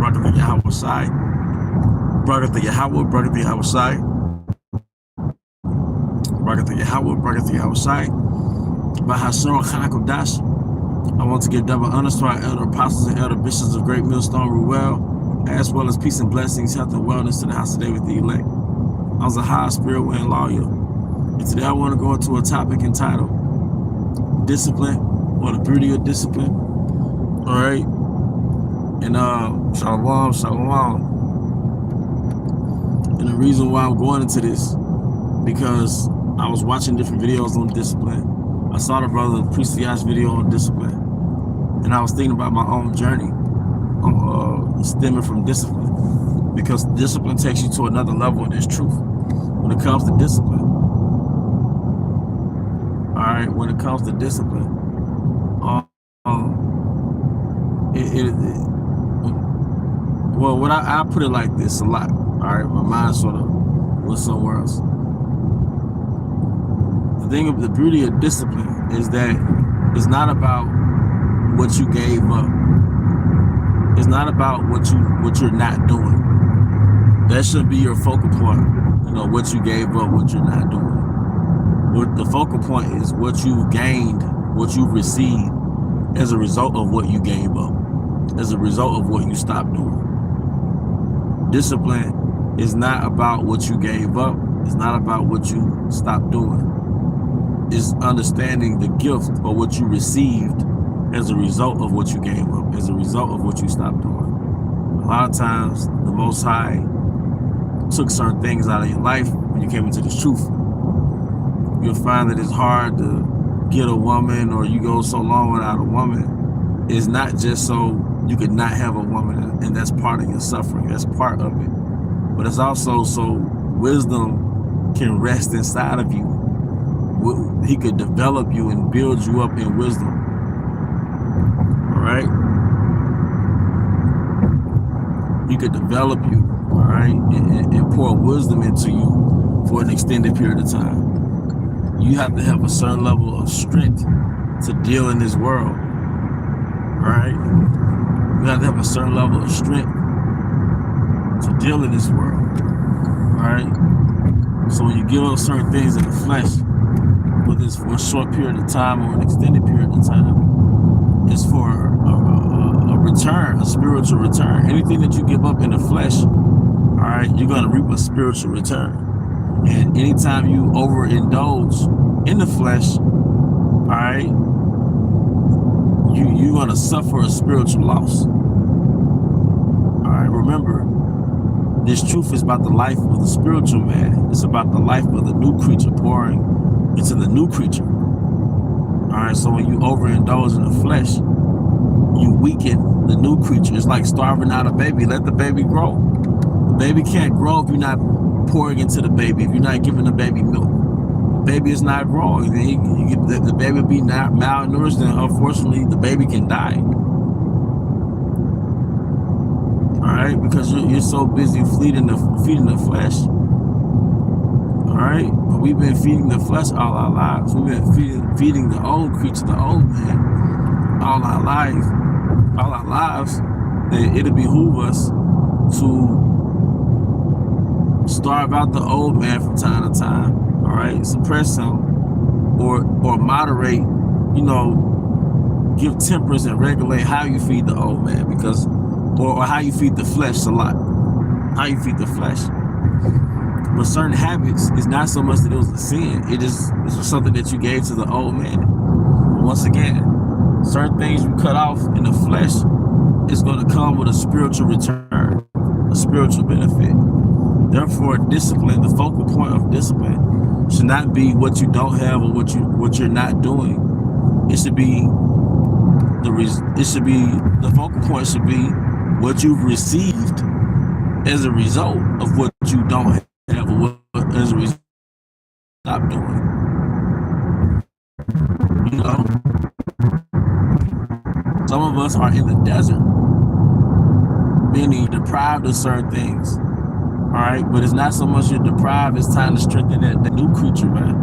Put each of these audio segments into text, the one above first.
Barakatha Yahweh Shai, Barakatha Yahweh, Barakatha Yahweh Shai, Barakatha Yahweh, Barakatha Yahweh Shai, Bahashar Chanakodash. I want to give double honors to our elder apostles and elder bishops of Great Millstone Ruel, as well as peace and blessings, health and wellness to the house of David the elect. I was a high spirit wind loyal. And today I want to go into a topic entitled discipline, or the beauty of discipline. All right. And shalom, shalom. And the reason why I'm going into this, because I was watching different videos on discipline. I saw the brother Priestyash video on discipline, and I was thinking about my own journey stemming from discipline, because discipline takes you to another level in this truth when it comes to discipline. All right, when it comes to discipline, well, what I put it like this a lot. All right, my mind sort of was somewhere else. The thing of the beauty of discipline is that it's not about what you gave up. It's not about what you're not doing. That should be your focal point. You know, what you gave up, what you're not doing. What the focal point is what you've gained, what you've received as a result of what you gave up, as a result of what you stopped doing. Discipline is not about what you gave up. It's not about what you stopped doing. It's understanding the gift or what you received as a result of what you gave up, as a result of what you stopped doing. A lot of times, the Most High took certain things out of your life when you came into this truth. You'll find that it's hard to get a woman, or you go so long without a woman. It's not just so you could not have a woman, and that's part of your suffering. That's part of it. But it's also so wisdom can rest inside of you. He could develop you and build you up in wisdom. All right? He could develop you, all right, and pour wisdom into you for an extended period of time. You have to have a certain level of strength to deal in this world. All right? You have to have a certain level of strength to deal in this world. All right? So when you give up certain things in the flesh, whether it's for a short period of time or an extended period of time, it's for a return, a spiritual return. Anything that you give up in the flesh, all right, you're going to reap a spiritual return. And anytime you overindulge in the flesh, all right, you're going to suffer a spiritual loss. All right, remember, this truth is about the life of the spiritual man. It's about the life of the new creature pouring into the new creature. All right, so when you overindulge in the flesh, you weaken the new creature. It's like starving out a baby. Let the baby grow. The baby can't grow if you're not pouring into the baby, if you're not giving the baby milk. The baby is not growing. The baby will be malnourished, and unfortunately, the baby can die. All right, because you're so busy feeding the flesh. All right, but we've been feeding the flesh all our lives. We've been feeding the old creature, the old man, all our lives. Then it'll behoove us to starve out the old man from time to time. All right, suppress him, or moderate. You know, give temperance and regulate how you feed the old man, because, or how you feed the flesh a lot. How you feed the flesh. But certain habits is not so much that it was a sin. It was something that you gave to the old man. But once again, certain things you cut off in the flesh is going to come with a spiritual return, a spiritual benefit. Therefore, discipline, the focal point of discipline, should not be what you don't have or what you're not doing. It should be the focal point should be what you've received as a result of what you don't have. As a result, stop doing. You know, some of us are in the desert, meaning deprived of certain things. All right, but it's not so much you're deprived; it's time to strengthen the new creature, man.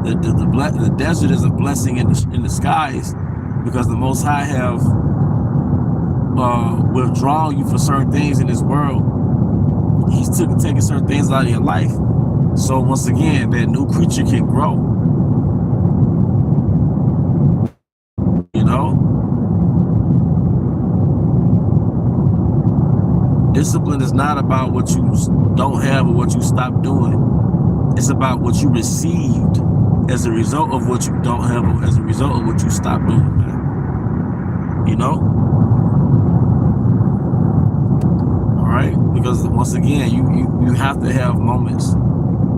The desert is a blessing in the skies, because the Most High have withdrawing you for certain things in this world. He's taking certain things out of your life. So once again, that new creature can grow. You know? Discipline is not about what you don't have or what you stopped doing. It's about what you received as a result of what you don't have or as a result of what you stopped doing, man. You know? All right? Because once again, you have to have moments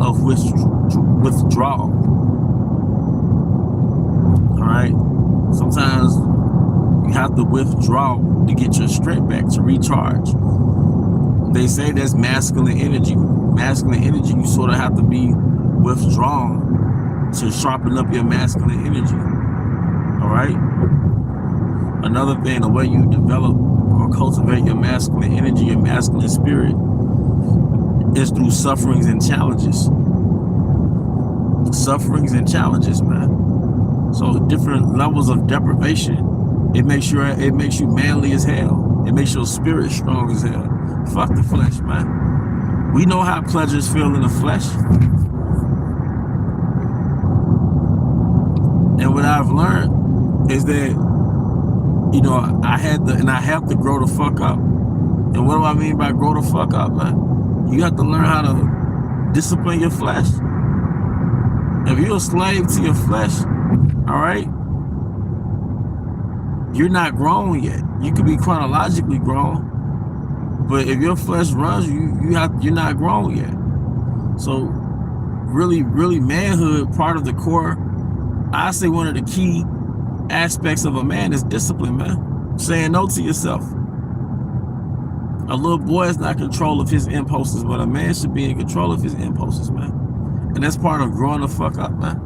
of withdrawal. All right? Sometimes you have to withdraw to get your strength back, to recharge. They say that's masculine energy. Masculine energy, you sort of have to be withdrawn to sharpen up your masculine energy. All right? Another thing, the way you develop or cultivate your masculine energy, your masculine spirit, is through sufferings and challenges. Sufferings and challenges, man. So different levels of deprivation. It makes you manly as hell. It makes your spirit strong as hell. Fuck the flesh, man. We know how pleasures feel in the flesh. And what I've learned is that, you know, I have to grow the fuck up. And what do I mean by grow the fuck up, man? You have to learn how to discipline your flesh. If you're a slave to your flesh, all right, you're not grown yet. You could be chronologically grown, but if your flesh runs you're not grown yet. So really manhood, part of the core, I say one of the key aspects of a man is discipline, man. Saying no to yourself. A little boy is not in control of his impulses, but a man should be in control of his impulses, man. And that's part of growing the fuck up, man.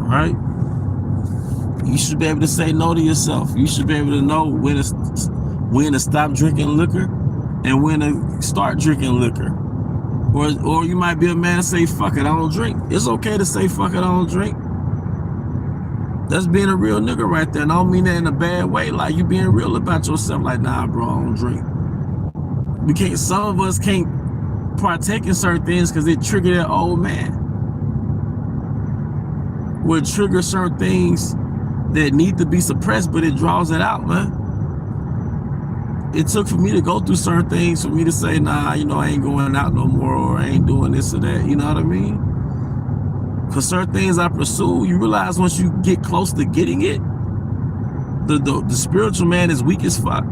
All right? You should be able to say no to yourself. You should be able to know when to stop drinking liquor and when to start drinking liquor. Or you might be a man and say, fuck it, I don't drink. It's okay to say, fuck it, I don't drink. That's being a real nigga right there. And I don't mean that in a bad way. Like, you being real about yourself. Like, nah, bro, I don't drink. Some of us can't partake in certain things because it trigger that old man. Would trigger certain things that need to be suppressed, but it draws it out, man. It took for me to go through certain things for me to say, nah, you know, I ain't going out no more, or I ain't doing this or that. You know what I mean? For certain things I pursue, you realize once you get close to getting it, the spiritual man is weak as fuck.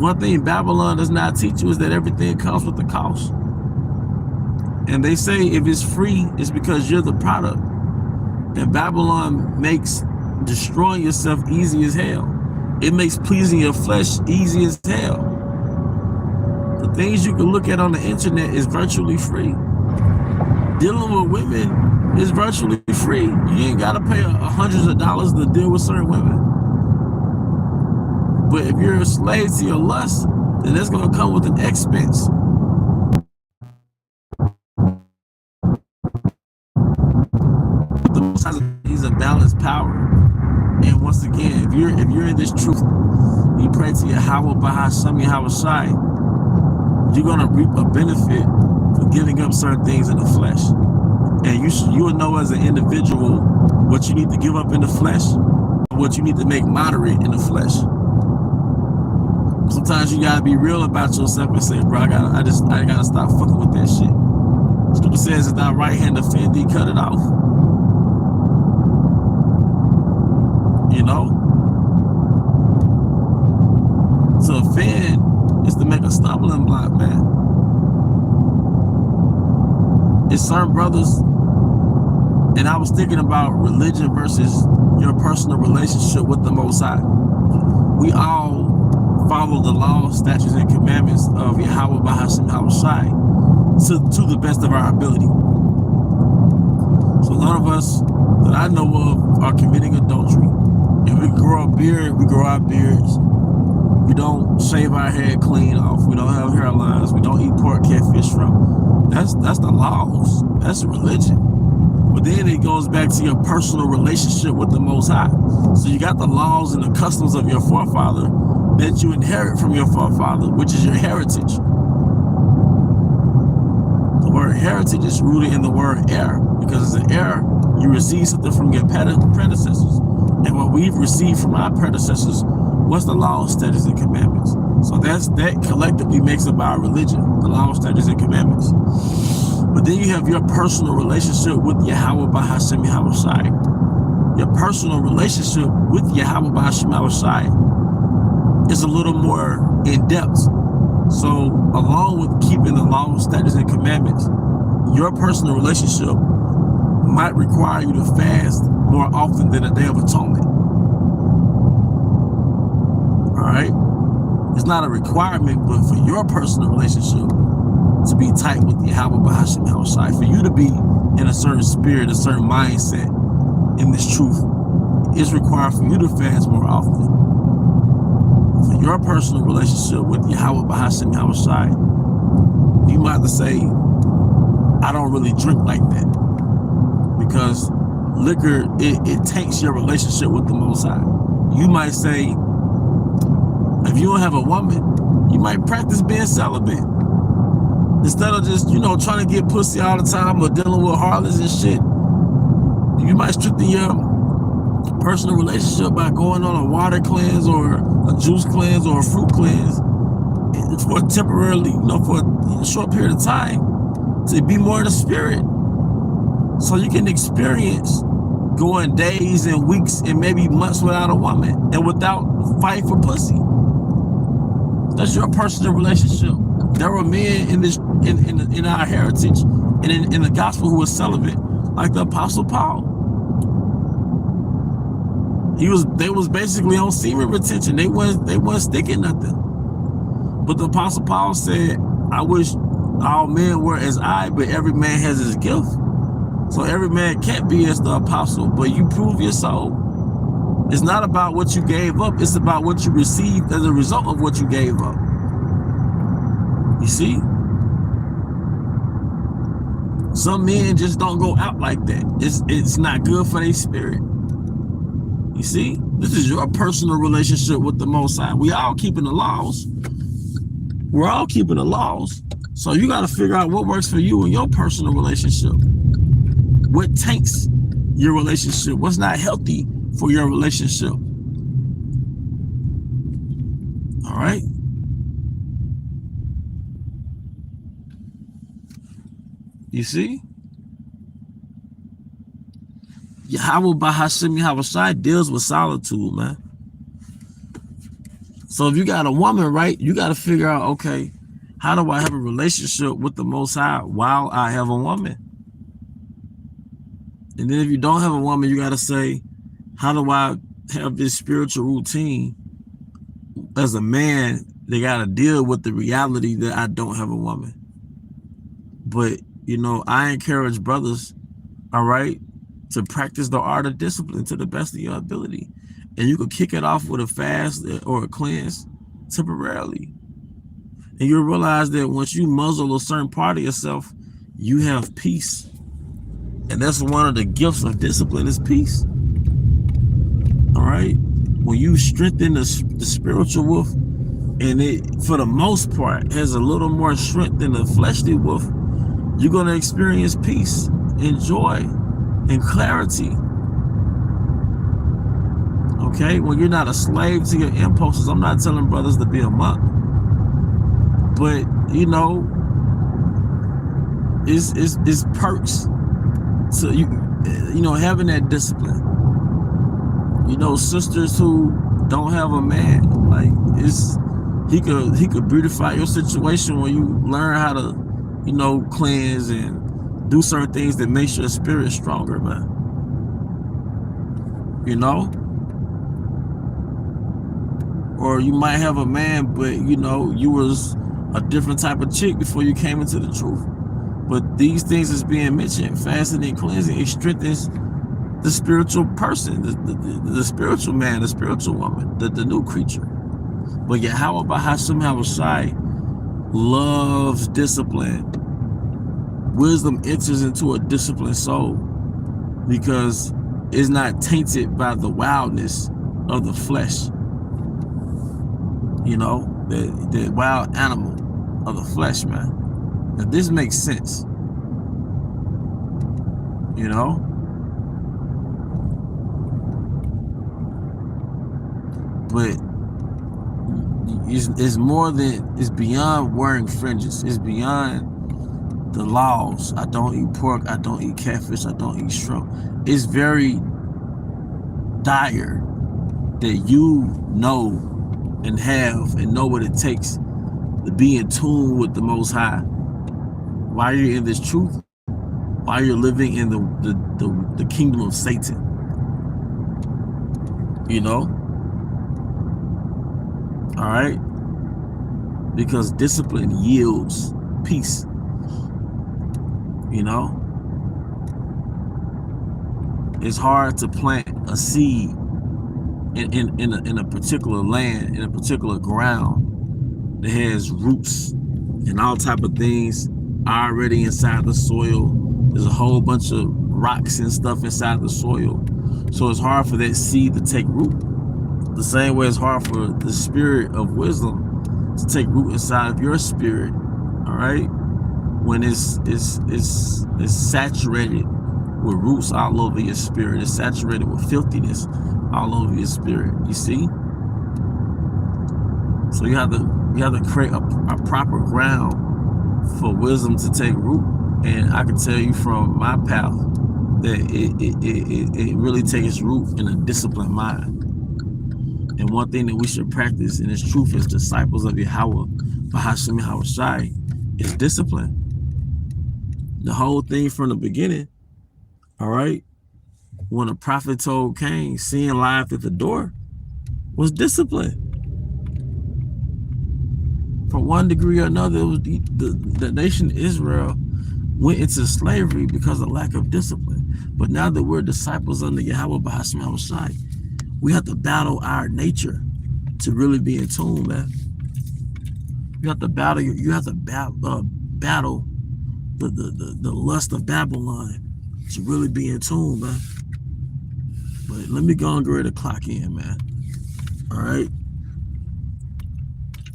One thing Babylon does not teach you is that everything comes with a cost. And they say if it's free, it's because you're the product. And Babylon makes destroying yourself easy as hell. It makes pleasing your flesh easy as hell. The things you can look at on the internet is virtually free. Dealing with women is virtually free. You ain't got to pay hundreds of dollars to deal with certain women. But if you're a slave to your lust, then that's going to come with an expense. He's a balanced power. And once again, if you're in this truth, you pray to Yahweh Bahasham Yahweh Shai, you're gonna reap a benefit for giving up certain things in the flesh. And you will know as an individual what you need to give up in the flesh, and what you need to make moderate in the flesh. Sometimes you gotta be real about yourself and say, bro, I gotta stop fucking with that shit. Stupid says if thy right hand offend thee, cut it off. You know? To offend is to make a stumbling block, man. It's certain brothers, and I was thinking about religion versus your personal relationship with the Most High. We all follow the laws, statutes, and commandments of Yahweh Bahasham Yahweh Shai to the best of our ability. So none of us that I know of are committing adultery. If we grow a beard, we grow our beards. We don't shave our head clean off. We don't have hairlines. We don't eat pork, catfish, shrimp. That's the laws. That's religion. But then it goes back to your personal relationship with the Most High. So you got the laws and the customs of your forefather that you inherit from your forefather, which is your heritage. The word heritage is rooted in the word heir, because as an heir, you receive something from your predecessors. And what we've received from our predecessors was the laws, statutes, and commandments. So that collectively makes up our religion, the laws, statutes, and commandments. But then you have your personal relationship with Yahweh Bahashem Yahushai. Your personal relationship with Yahweh Bahashem Yahushai is a little more in depth. So along with keeping the laws, statutes, and commandments, your personal relationship might require you to fast more often than a Day of Atonement. All right? It's not a requirement, but for your personal relationship to be tight with Yahweh Bahashem Yahushai, for you to be in a certain spirit, a certain mindset in this truth, it's required for you to fast more often. For your personal relationship with Yahweh Bahashem Yahushai, you might have to say, I don't really drink like that. Because liquor, it taints your relationship with the Most High. You might say, if you don't have a woman, you might practice being celibate. Instead of just, trying to get pussy all the time or dealing with harlots and shit, you might strengthen your personal relationship by going on a water cleanse or a juice cleanse or a fruit cleanse for temporarily, for a short period of time, to be more in the spirit. So you can experience going days and weeks and maybe months without a woman and without fighting for pussy. That's your personal relationship. There were men in our heritage and in the gospel who were celibate, like the Apostle Paul. They was basically on semen retention. They wasn't sticking nothing. But the Apostle Paul said, I wish all men were as I, but every man has his gift. So every man can't be as the apostle, but you prove your soul. It's not about what you gave up. It's about what you received as a result of what you gave up. You see? Some men just don't go out like that. It's not good for their spirit. You see? This is your personal relationship with the Most High. We all keeping the laws. We're all keeping the laws. So you got to figure out what works for you in your personal relationship. What taints your relationship? What's not healthy for your relationship? All right? You see? Yahweh Bahashem Yahushai deals with solitude, man. So if you got a woman, right, you got to figure out, okay, how do I have a relationship with the Most High while I have a woman? And then if you don't have a woman, you got to say, how do I have this spiritual routine as a man? They got to deal with the reality that I don't have a woman. But, I encourage brothers, all right, to practice the art of discipline to the best of your ability. And you could kick it off with a fast or a cleanse temporarily. And you'll realize that once you muzzle a certain part of yourself, you have peace. And that's one of the gifts of discipline, is peace. All right? When you strengthen the spiritual wolf, and it, for the most part, has a little more strength than the fleshly wolf, you're going to experience peace and joy and clarity. Okay? When you're not a slave to your impulses, I'm not telling brothers to be a monk. But, it's perks to having that discipline. Sisters who don't have a man, like, he could beautify your situation when you learn how to, cleanse and do certain things that makes your spirit stronger, man. Or you might have a man, but you was a different type of chick before you came into the truth. But these things is being mentioned, fasting and cleansing, it strengthens the spiritual person, the spiritual man, the spiritual woman, the new creature. But Yahweh Bahashem Yahushai loves discipline. Wisdom enters into a disciplined soul. because it's not tainted by the wildness of the flesh. You know, the wild animal of the flesh, man. Now, this makes sense. You know? But it's more than, it's beyond wearing fringes. It's beyond the laws. I don't eat pork. I don't eat catfish. I don't eat shrimp. It's very dire that you know and have and know what it takes to be in tune with the Most High while you're in this truth, while you're living in the kingdom of Satan. You know? All right? Because discipline yields peace. You know? It's hard to plant a seed in a particular land, in a particular ground that has roots and all type of things already inside the soil. There's a whole bunch of rocks and stuff inside the soil. So it's hard for that seed to take root. The same way it's hard for the spirit of wisdom to take root inside of your spirit. All right? When it's saturated with roots all over your spirit. It's saturated with filthiness all over your spirit. You see? So you have to create a proper ground for wisdom to take root. And I can tell you from my path that it really takes root in a disciplined mind. And one thing that we should practice in its truth as disciples of Yahweh, Bahasham Yahushai, is discipline. The whole thing from the beginning, all right, when a prophet told Cain, sin lieth at the door, was discipline. From one degree or another, it was the nation Israel went into slavery because of lack of discipline. But now that we're disciples under Yahweh Bahasham Yahushai, we have to battle our nature to really be in tune, man. You have to battle. You have to battle the lust of Babylon to really be in tune, man. But let me go and get ready to clock in, man. All right.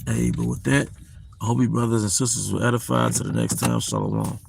Hey, but with that, I hope you brothers and sisters were edified. To the next time, shalom.